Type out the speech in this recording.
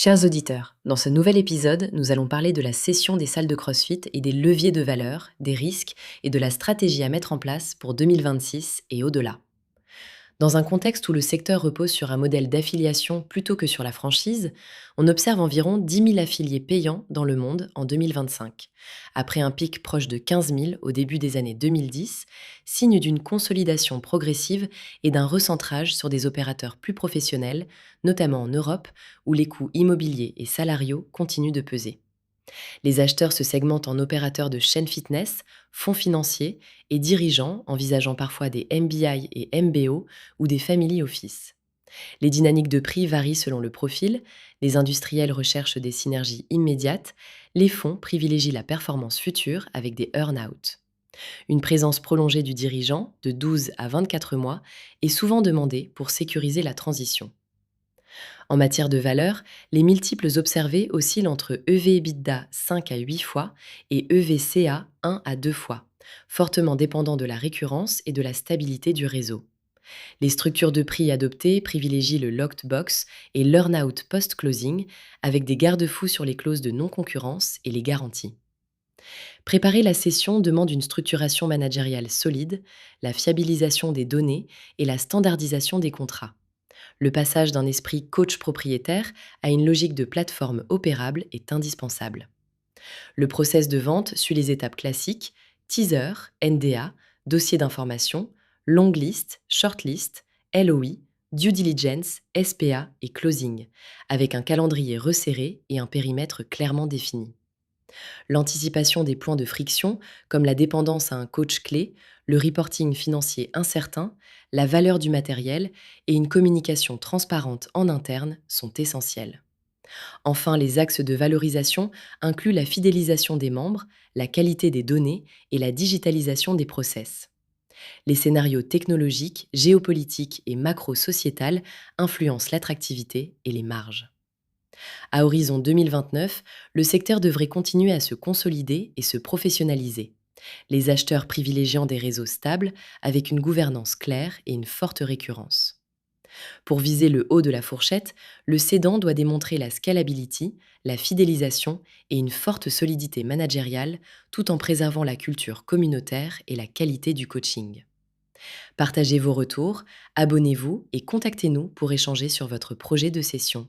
Chers auditeurs, dans ce nouvel épisode, nous allons parler de la cession des salles de CrossFit et des leviers de valeur, des risques et de la stratégie à mettre en place pour 2026 et au-delà. Dans un contexte où le secteur repose sur un modèle d'affiliation plutôt que sur la franchise, on observe environ 10 000 affiliés payants dans le monde en 2025, après un pic proche de 15 000 au début des années 2010, signe d'une consolidation progressive et d'un recentrage sur des opérateurs plus professionnels, notamment en Europe, où les coûts immobiliers et salariaux continuent de peser. Les acheteurs se segmentent en opérateurs de chaînes fitness, fonds financiers et dirigeants envisageant parfois des MBI et MBO ou des family office. Les dynamiques de prix varient selon le profil, les industriels recherchent des synergies immédiates, les fonds privilégient la performance future avec des earn-out. Une présence prolongée du dirigeant, de 12 à 24 mois, est souvent demandée pour sécuriser la transition. En matière de valeur, les multiples observés oscillent entre EV/EBITDA 5 à 8 fois et EV/CA 1 à 2 fois, fortement dépendant de la récurrence et de la stabilité du réseau. Les structures de prix adoptées privilégient le locked box et l'earn-out post-closing, avec des garde-fous sur les clauses de non-concurrence et les garanties. Préparer la cession demande une structuration managériale solide, la fiabilisation des données et la standardisation des contrats. Le passage d'un esprit coach propriétaire à une logique de plateforme opérable est indispensable. Le process de vente suit les étapes classiques: teaser, NDA, dossier d'information, long list, short list, LOI, due diligence, SPA et closing, avec un calendrier resserré et un périmètre clairement défini. L'anticipation des points de friction, comme la dépendance à un coach clé, le reporting financier incertain, la valeur du matériel et une communication transparente en interne sont essentiels. Enfin, les axes de valorisation incluent la fidélisation des membres, la qualité des données et la digitalisation des process. Les scénarios technologiques, géopolitiques et macro-sociétals influencent l'attractivité et les marges. À horizon 2029, le secteur devrait continuer à se consolider et se professionnaliser, les acheteurs privilégiant des réseaux stables avec une gouvernance claire et une forte récurrence. Pour viser le haut de la fourchette, le cédant doit démontrer la scalability, la fidélisation et une forte solidité managériale, tout en préservant la culture communautaire et la qualité du coaching. Partagez vos retours, abonnez-vous et contactez-nous pour échanger sur votre projet de cession.